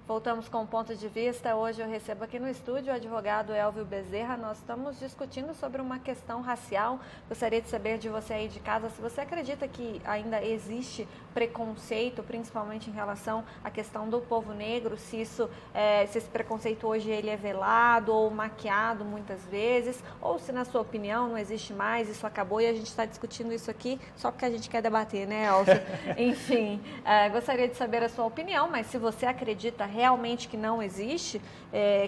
Voltamos com o Ponto de Vista. Hoje eu recebo aqui no estúdio o advogado Elvio Bezerra. Nós estamos discutindo sobre uma questão racial. Gostaria de saber de você aí de casa se você acredita que ainda existe preconceito, principalmente em relação à questão do povo negro, se esse preconceito hoje ele é velado ou maquiado muitas vezes, ou se na sua opinião não existe mais, isso acabou e a gente está discutindo isso aqui só porque a gente quer debater, né, Elvio? Enfim, gostaria de saber a sua opinião, mas se você acredita realmente que não existe,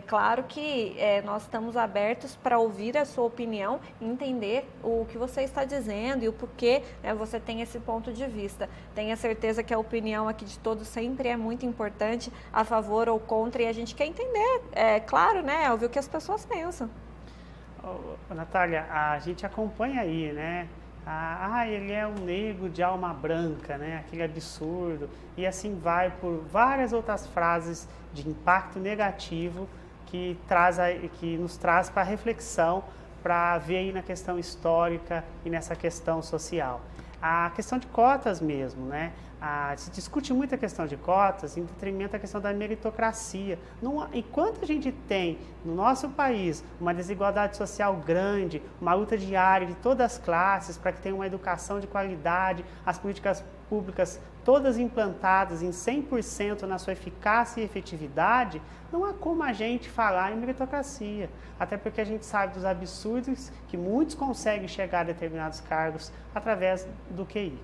claro que nós estamos abertos para ouvir a sua opinião e entender o que você está dizendo e o porquê você tem esse ponto de vista. Tenha certeza que a opinião aqui de todos sempre é muito importante, a favor ou contra, e a gente quer entender, claro, né, Elvio, o que as pessoas pensam. Natália, a gente acompanha aí, né? Ele é um negro de alma branca, né? Aquele absurdo. E assim vai por várias outras frases de impacto negativo que nos traz para reflexão, para ver aí na questão histórica e nessa questão social. A questão de cotas mesmo, né? Se discute muito a questão de cotas em detrimento da questão da meritocracia. Enquanto a gente tem no nosso país uma desigualdade social grande, uma luta diária de todas as classes para que tenha uma educação de qualidade, as políticas públicas todas implantadas em 100% na sua eficácia e efetividade, não há como a gente falar em meritocracia. Até porque a gente sabe dos absurdos que muitos conseguem chegar a determinados cargos através do QI.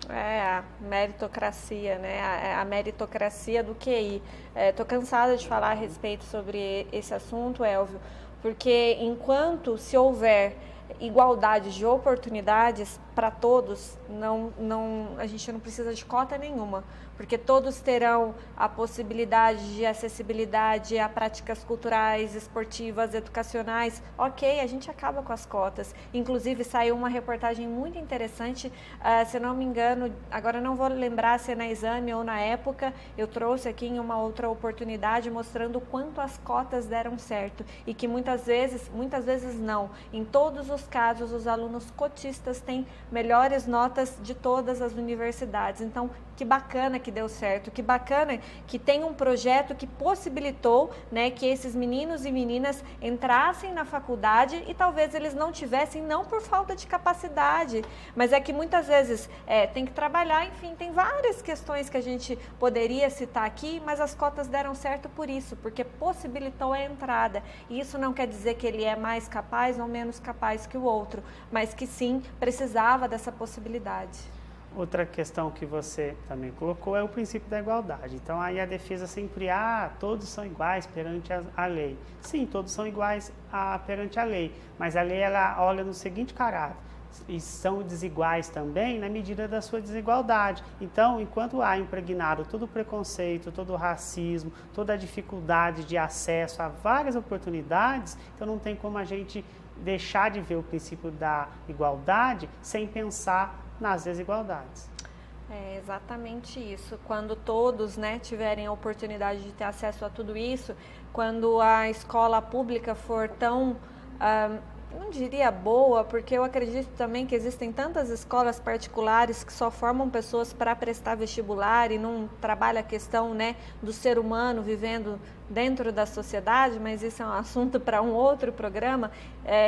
A meritocracia, né? A meritocracia do QI. Estou cansada de falar a respeito sobre esse assunto, Elvio, porque enquanto se houver igualdade de oportunidades para todos, a gente não precisa de cota nenhuma, porque todos terão a possibilidade de acessibilidade a práticas culturais, esportivas, educacionais. Ok, a gente acaba com as cotas. Inclusive saiu uma reportagem muito interessante, se não me engano, agora não vou lembrar se é na Exame ou na Época, eu trouxe aqui em uma outra oportunidade mostrando o quanto as cotas deram certo e que muitas vezes não. Em todos os casos, os alunos cotistas têm melhores notas de todas as universidades. Então, que bacana que deu certo, que bacana que tem um projeto que possibilitou, né, que esses meninos e meninas entrassem na faculdade e talvez eles não tivessem, não por falta de capacidade, mas é que muitas vezes tem que trabalhar, enfim, tem várias questões que a gente poderia citar aqui, mas as cotas deram certo por isso, porque possibilitou a entrada. E isso não quer dizer que ele é mais capaz ou menos capaz que o outro, mas que sim, precisava dessa possibilidade. Outra questão que você também colocou é o princípio da igualdade. Então, aí a defesa sempre, todos são iguais perante a lei. Sim, todos são iguais perante a lei, mas a lei ela olha no seguinte caráter, e são desiguais também na medida da sua desigualdade. Então, enquanto há impregnado todo o preconceito, todo o racismo, toda a dificuldade de acesso a várias oportunidades, então não tem como a gente deixar de ver o princípio da igualdade sem pensar nas desigualdades. É exatamente isso. Quando todos, né, tiverem a oportunidade de ter acesso a tudo isso, quando a escola pública for tão, não diria boa, porque eu acredito também que existem tantas escolas particulares que só formam pessoas para prestar vestibular e não trabalha a questão, né, do ser humano vivendo dentro da sociedade, mas isso é um assunto para um outro programa.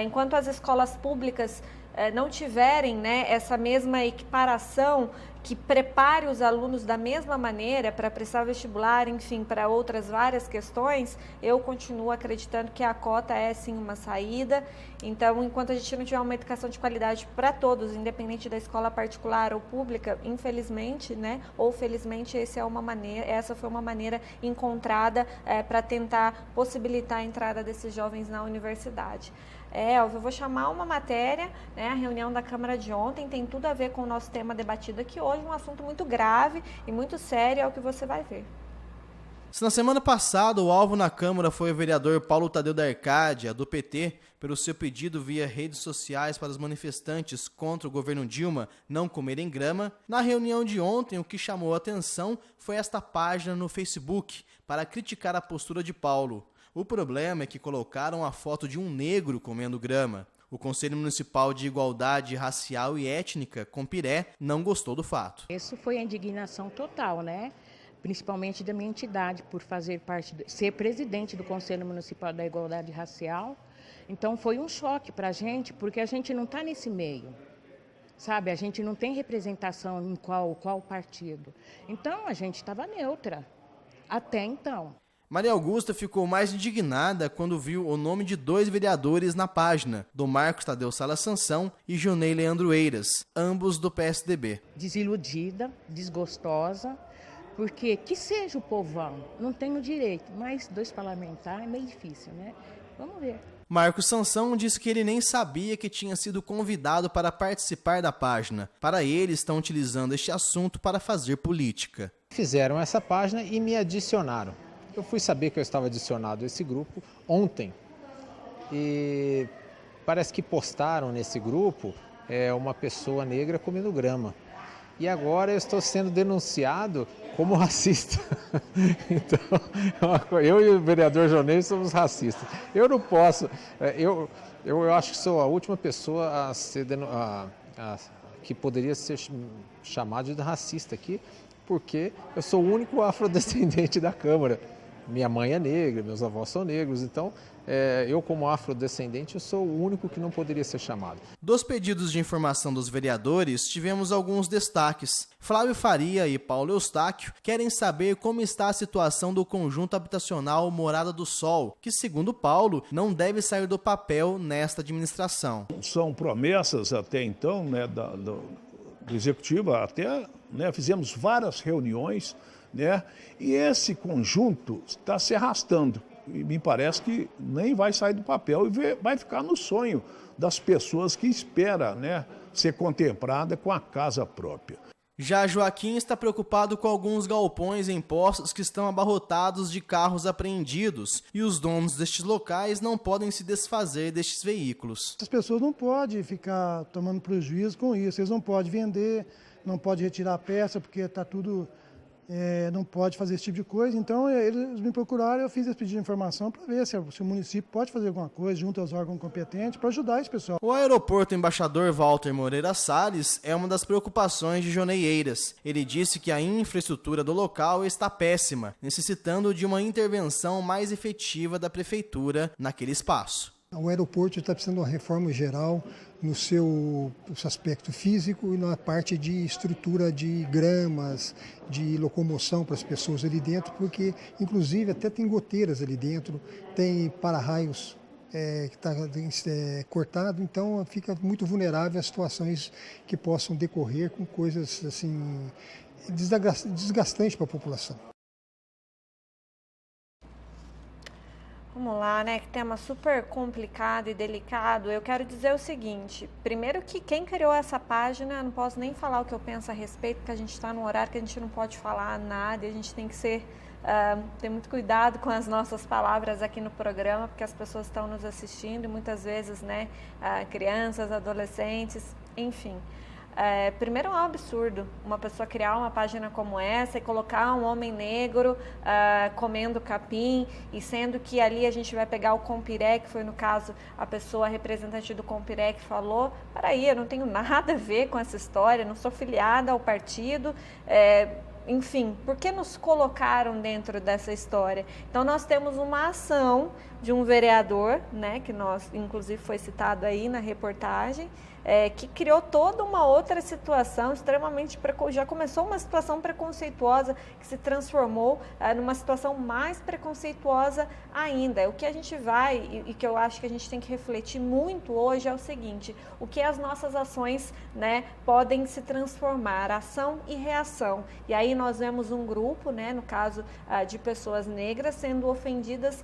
Enquanto as escolas públicas não tiverem, né, essa mesma equiparação que prepare os alunos da mesma maneira para prestar vestibular, enfim, para outras várias questões, eu continuo acreditando que a cota é sim uma saída. Então, enquanto a gente não tiver uma educação de qualidade para todos, independente da escola particular ou pública, infelizmente, né, ou felizmente, essa foi uma maneira encontrada para tentar possibilitar a entrada desses jovens na universidade. Elvio, eu vou chamar uma matéria, né, a reunião da Câmara de ontem tem tudo a ver com o nosso tema debatido aqui hoje, um assunto muito grave e muito sério, é o que você vai ver. Se na semana passada o alvo na Câmara foi o vereador Paulo Tadeu da Arcádia, do PT, pelo seu pedido via redes sociais para os manifestantes contra o governo Dilma não comerem grama, na reunião de ontem o que chamou a atenção foi esta página no Facebook para criticar a postura de Paulo. O problema é que colocaram a foto de um negro comendo grama. O Conselho Municipal de Igualdade Racial e Étnica, Compiré, não gostou do fato. Isso foi a indignação total, né? principalmente da minha entidade, por fazer parte, ser presidente do Conselho Municipal da Igualdade Racial. Então foi um choque para a gente, porque a gente não está nesse meio, sabe? A gente não tem representação em qual partido. Então a gente estava neutra, até então. Maria Augusta ficou mais indignada quando viu o nome de 2 vereadores na página, do Marcos Tadeu Sala Sansão e Jonei Leandro Eiras, ambos do PSDB. Desiludida, desgostosa, porque que seja o povão, não tenho direito, mas 2 parlamentares é meio difícil, né? Vamos ver. Marcos Sansão disse que ele nem sabia que tinha sido convidado para participar da página. Para ele, estão utilizando este assunto para fazer política. Fizeram essa página e me adicionaram. Eu fui saber que eu estava adicionado a esse grupo ontem e parece que postaram nesse grupo uma pessoa negra comendo grama. E agora eu estou sendo denunciado como racista. Então, eu e o vereador Jonei somos racistas. Eu não posso, eu acho que sou a última pessoa que poderia ser chamado de racista aqui, porque eu sou o único afrodescendente da Câmara. Minha mãe é negra, meus avós são negros, então eu como afrodescendente eu sou o único que não poderia ser chamado. Dos pedidos de informação dos vereadores, tivemos alguns destaques. Flávio Faria e Paulo Eustáquio querem saber como está a situação do conjunto habitacional Morada do Sol, que segundo Paulo não deve sair do papel nesta administração. São promessas até então, né, do Executivo, até fizemos várias reuniões, né? E esse conjunto está se arrastando. E me parece que nem vai sair do papel e vai ficar no sonho das pessoas que esperam, né, ser contemplada com a casa própria. Já Joaquim está preocupado com alguns galpões em postos que estão abarrotados de carros apreendidos e os donos destes locais não podem se desfazer destes veículos. As pessoas não podem ficar tomando prejuízo com isso, eles não podem vender, não podem retirar a peça porque está tudo... não pode fazer esse tipo de coisa, então eles me procuraram, eu fiz esse pedido de informação para ver se o município pode fazer alguma coisa junto aos órgãos competentes para ajudar esse pessoal. O aeroporto Embaixador Walter Moreira Salles é uma das preocupações de Jonei Eiras. Ele disse que a infraestrutura do local está péssima, necessitando de uma intervenção mais efetiva da prefeitura naquele espaço. O aeroporto está precisando de uma reforma geral no seu aspecto físico e na parte de estrutura de gramas, de locomoção para as pessoas ali dentro, porque inclusive até tem goteiras ali dentro, tem para-raios que está cortado, então fica muito vulnerável a situações que possam decorrer com coisas assim desgastantes para a população. Vamos lá, né? Que tema super complicado e delicado. Eu quero dizer o seguinte, primeiro que quem criou essa página, não posso nem falar o que eu penso a respeito, porque a gente está num horário que a gente não pode falar nada e a gente tem que ter muito cuidado com as nossas palavras aqui no programa, porque as pessoas estão nos assistindo e muitas vezes, né, crianças, adolescentes, enfim. Primeiro é um absurdo uma pessoa criar uma página como essa e colocar um homem negro comendo capim, e sendo que ali a gente vai pegar o Compiré, que foi no caso a pessoa representante do Compiré que falou, peraí, eu não tenho nada a ver com essa história, não sou filiada ao partido, enfim, por que nos colocaram dentro dessa história? Então nós temos uma ação de um vereador, né, que nós, inclusive foi citado aí na reportagem, que criou toda uma outra situação extremamente, já começou uma situação preconceituosa que se transformou numa situação mais preconceituosa ainda. O que a gente vai e que eu acho que a gente tem que refletir muito hoje é o seguinte, o que as nossas ações, né, podem se transformar, ação e reação. E aí nós vemos um grupo, né, no caso de pessoas negras sendo ofendidas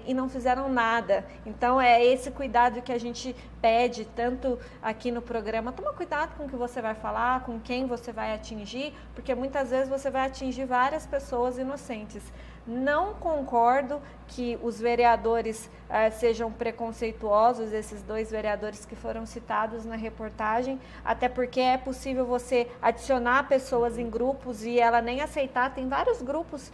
e não fizeram nada. Então é esse cuidado que a gente pede tanto aqui no programa. Toma cuidado com o que você vai falar, com quem você vai atingir, porque muitas vezes você vai atingir várias pessoas inocentes. Não concordo que os vereadores sejam preconceituosos, esses 2 vereadores que foram citados na reportagem, até porque é possível você adicionar pessoas em grupos e ela nem aceitar. Tem vários grupos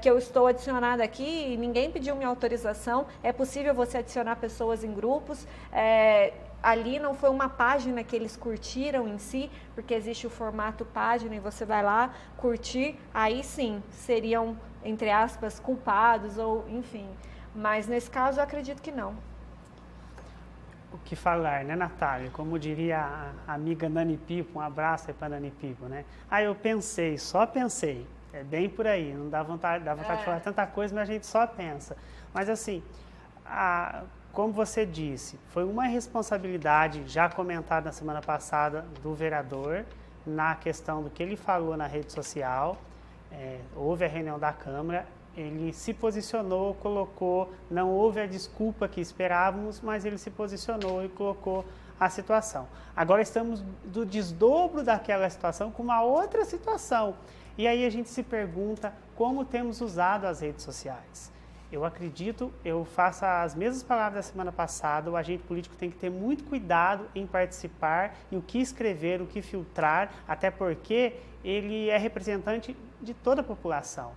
que eu estou adicionada aqui e ninguém pediu minha autorização. É possível você adicionar pessoas em grupos. ali não foi uma página que eles curtiram em si, porque existe o formato página e você vai lá curtir, aí sim seriam, entre aspas, culpados ou enfim. Mas nesse caso eu acredito que não. O que falar, né, Natália? Como diria a amiga Nani Pipo, um abraço aí para Nani Pipo, né? Eu pensei, só pensei. É bem por aí, não dá vontade de falar tanta coisa, mas a gente só pensa. Mas assim, como você disse, foi uma responsabilidade já comentada na semana passada do vereador na questão do que ele falou na rede social. Houve a reunião da Câmara, ele se posicionou, colocou, não houve a desculpa que esperávamos, mas ele se posicionou e colocou a situação. Agora estamos do desdobro daquela situação com uma outra situação. E aí a gente se pergunta como temos usado as redes sociais. Eu acredito, eu faço as mesmas palavras da semana passada, o agente político tem que ter muito cuidado em participar e o que escrever, o que filtrar, até porque ele é representante de toda a população.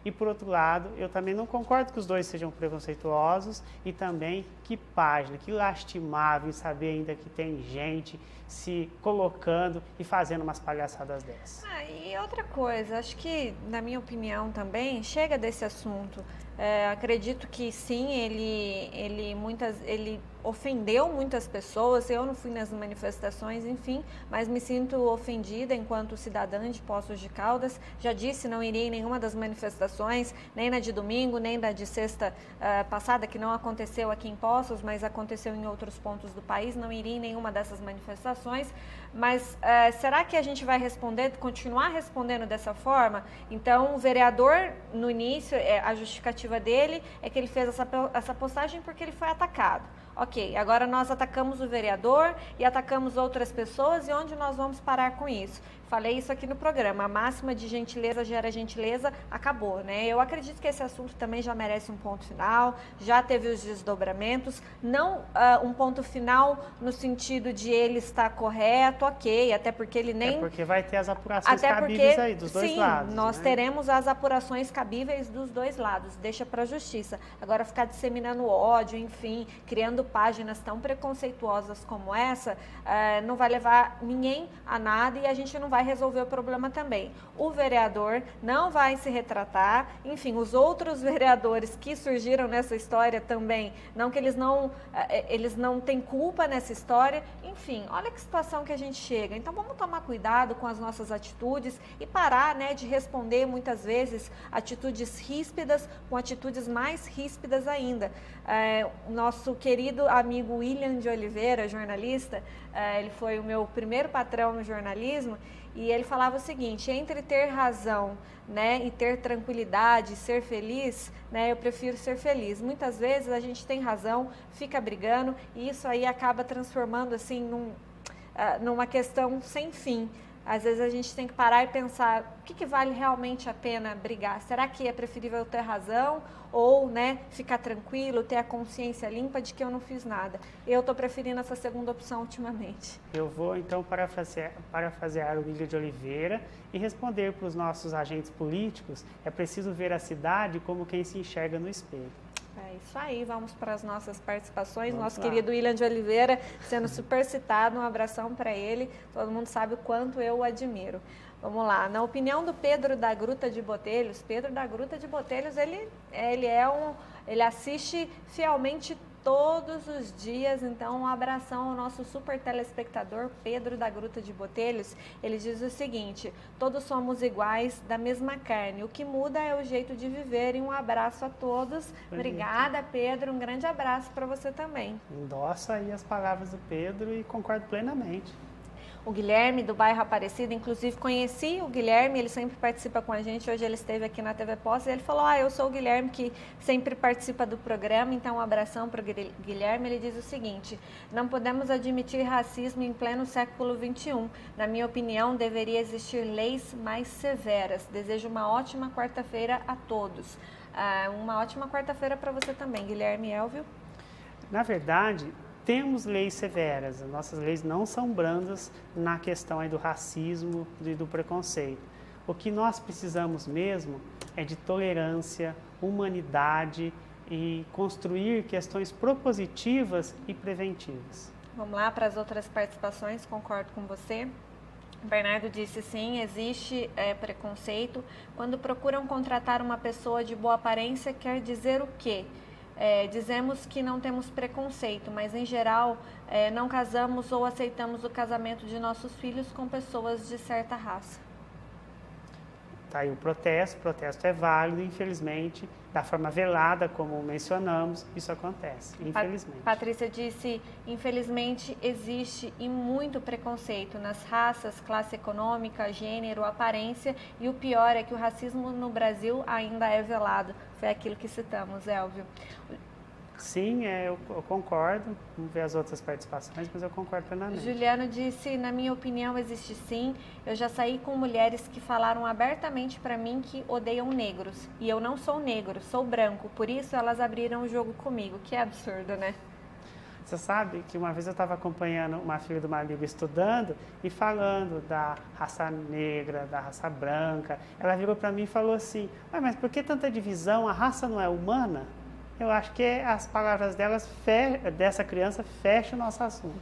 E, por outro lado, eu também não concordo que os dois sejam preconceituosos e também que página, que lastimável saber ainda que tem gente se colocando e fazendo umas palhaçadas dessas. E outra coisa, acho que, na minha opinião também, chega desse assunto. Acredito que sim, ele ofendeu muitas pessoas, eu não fui nas manifestações, enfim, mas me sinto ofendida enquanto cidadã de Poços de Caldas. Já disse, não iria em nenhuma das manifestações, nem na de domingo, nem na de sexta passada, que não aconteceu aqui em Poços, mas aconteceu em outros pontos do país, não iria em nenhuma dessas manifestações. Mas será que a gente vai continuar respondendo dessa forma? Então, o vereador, no início, a justificativa dele é que ele fez essa postagem porque ele foi atacado. Ok, agora nós atacamos o vereador e atacamos outras pessoas, e onde nós vamos parar com isso? Falei isso aqui no programa, a máxima de gentileza gera gentileza, acabou, né? Eu acredito que esse assunto também já merece um ponto final, já teve os desdobramentos, não um ponto final no sentido de ele estar correto, ok, até porque ele nem... porque vai ter as apurações cabíveis aí, dos dois lados. Sim, nós teremos as apurações cabíveis dos dois lados, deixa para a justiça. Agora ficar disseminando ódio, enfim, criando páginas tão preconceituosas como essa, não vai levar ninguém a nada e a gente não vai resolver o problema também. O vereador não vai se retratar, enfim, os outros vereadores que surgiram nessa história também, não que eles não têm culpa nessa história, enfim, olha que situação que a gente chega. Então vamos tomar cuidado com as nossas atitudes e parar, né, de responder muitas vezes atitudes ríspidas com atitudes mais ríspidas ainda. O nosso querido amigo William de Oliveira, jornalista, ele foi o meu primeiro patrão no jornalismo, e ele falava o seguinte: entre ter razão, né, e ter tranquilidade, ser feliz, né, eu prefiro ser feliz. Muitas vezes a gente tem razão, fica brigando, e isso aí acaba transformando assim numa questão sem fim. Às vezes a gente tem que parar e pensar, o que vale realmente a pena brigar? Será que é preferível ter razão ou, né, ficar tranquilo, ter a consciência limpa de que eu não fiz nada? Eu estou preferindo essa segunda opção ultimamente. Eu vou então parafrasear o William de Oliveira e responder para os nossos agentes políticos: é preciso ver a cidade como quem se enxerga no espelho. É isso aí, vamos para as nossas participações. Nosso querido William de Oliveira sendo super citado, um abração para ele. Todo mundo sabe o quanto eu o admiro. Vamos lá, na opinião do Pedro da Gruta de Botelhos, Pedro da Gruta de Botelhos, ele assiste fielmente todos os dias, então um abração ao nosso super telespectador Pedro da Gruta de Botelhos. Ele diz o seguinte: todos somos iguais, da mesma carne, o que muda é o jeito de viver, e um abraço a todos. Obrigada, Pedro, um grande abraço para você também. Endosso aí as palavras do Pedro e concordo plenamente. O Guilherme, do bairro Aparecida, inclusive conheci o Guilherme, ele sempre participa com a gente, hoje ele esteve aqui na TV Poços, e ele falou: eu sou o Guilherme que sempre participa do programa, então um abração para o Guilherme. Ele diz o seguinte: não podemos admitir racismo em pleno século XXI, na minha opinião deveria existir leis mais severas. Desejo uma ótima quarta-feira a todos. Uma ótima quarta-feira para você também, Guilherme Elvio. Na verdade, temos leis severas, as nossas leis não são brandas na questão aí do racismo e do preconceito. O que nós precisamos mesmo é de tolerância, humanidade e construir questões propositivas e preventivas. Vamos lá para as outras participações, concordo com você. Bernardo disse sim, existe preconceito. Quando procuram contratar uma pessoa de boa aparência, quer dizer o quê? Dizemos que não temos preconceito, mas em geral não casamos ou aceitamos o casamento de nossos filhos com pessoas de certa raça. Tá aí o protesto é válido, infelizmente, da forma velada, como mencionamos, isso acontece, infelizmente. Patrícia disse, infelizmente existe e muito preconceito nas raças, classe econômica, gênero, aparência, e o pior é que o racismo no Brasil ainda é velado. Foi aquilo que citamos, Elvio. Sim, eu concordo. Vamos ver as outras participações, mas eu concordo plenamente. Juliano disse, na minha opinião, existe sim. Eu já saí com mulheres que falaram abertamente para mim que odeiam negros. E eu não sou negro, sou branco. Por isso, elas abriram o jogo comigo. Que absurdo, né? Você sabe que uma vez eu estava acompanhando uma filha de uma amiga estudando e falando da raça negra, da raça branca. Ela virou para mim e falou assim, mas por que tanta divisão? A raça não é humana? Eu acho que as palavras dessa criança fecham o nosso assunto.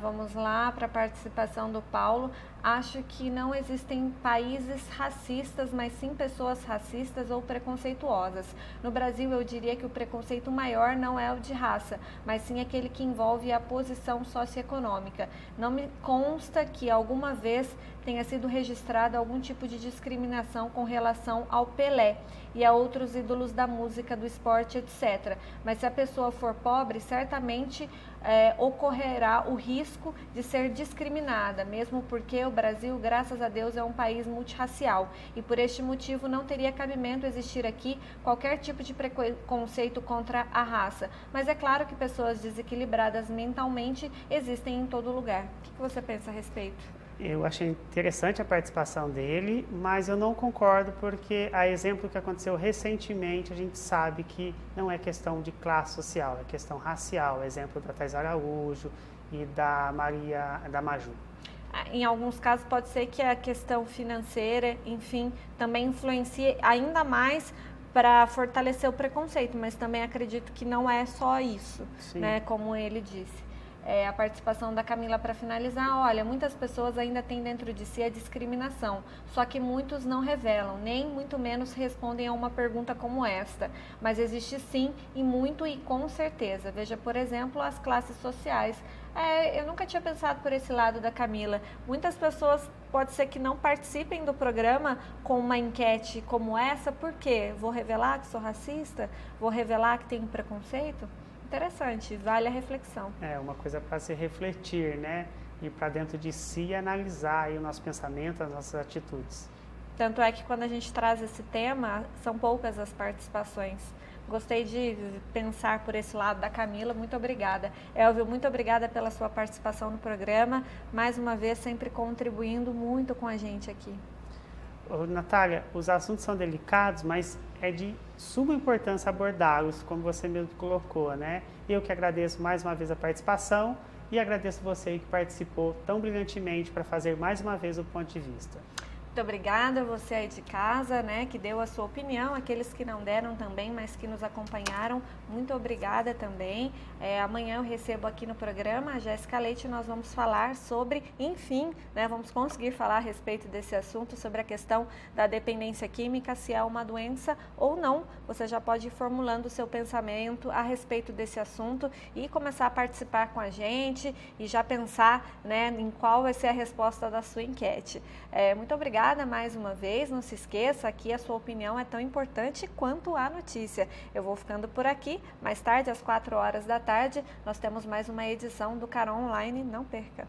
Vamos lá para a participação do Paulo. Acho que não existem países racistas, mas sim pessoas racistas ou preconceituosas. No Brasil, eu diria que o preconceito maior não é o de raça, mas sim aquele que envolve a posição socioeconômica. Não me consta que alguma vez tenha sido registrado algum tipo de discriminação com relação ao Pelé e a outros ídolos da música, do esporte, etc. Mas se a pessoa for pobre, certamente ocorrerá o risco de ser discriminada, mesmo porque o Brasil, graças a Deus, é um país multirracial e por este motivo não teria cabimento existir aqui qualquer tipo de preconceito contra a raça. Mas é claro que pessoas desequilibradas mentalmente existem em todo lugar. O que você pensa a respeito? Eu achei interessante a participação dele, mas eu não concordo porque, a exemplo que aconteceu recentemente, a gente sabe que não é questão de classe social, é questão racial. Exemplo da Thais Araújo e da Maju. Em alguns casos pode ser que a questão financeira, enfim, também influencie ainda mais para fortalecer o preconceito, mas também acredito que não é só isso, né, como ele disse. A participação da Camila para finalizar, olha, muitas pessoas ainda têm dentro de si a discriminação, só que muitos não revelam, nem muito menos respondem a uma pergunta como esta, mas existe sim, e muito e com certeza. Veja, por exemplo, as classes sociais. Eu nunca tinha pensado por esse lado da Camila. Muitas pessoas pode ser que não participem do programa com uma enquete como essa, por quê? Vou revelar que sou racista? Vou revelar que tenho preconceito? Interessante, vale a reflexão. Uma coisa para se refletir, né? Ir para dentro de si e analisar aí o nosso pensamento, as nossas atitudes. Tanto é que quando a gente traz esse tema, são poucas as participações. Gostei de pensar por esse lado da Camila, muito obrigada. Elvio, muito obrigada pela sua participação no programa, mais uma vez sempre contribuindo muito com a gente aqui. Natália, os assuntos são delicados, mas é de suma importância abordá-los, como você mesmo colocou, né? Eu que agradeço mais uma vez a participação e agradeço você que participou tão brilhantemente para fazer mais uma vez o ponto de vista. Muito obrigada, você aí de casa, né, que deu a sua opinião, aqueles que não deram também, mas que nos acompanharam, muito obrigada também. Amanhã eu recebo aqui no programa a Jéssica Leite, nós vamos falar sobre, enfim, né, vamos conseguir falar a respeito desse assunto, sobre a questão da dependência química, se é uma doença ou não. Você já pode ir formulando o seu pensamento a respeito desse assunto e começar a participar com a gente e já pensar, né, em qual vai ser a resposta da sua enquete. Muito obrigada mais uma vez, não se esqueça, aqui a sua opinião é tão importante quanto a notícia. Eu vou ficando por aqui, mais tarde às 4 horas da tarde, nós temos mais uma edição do Carol Online, não perca!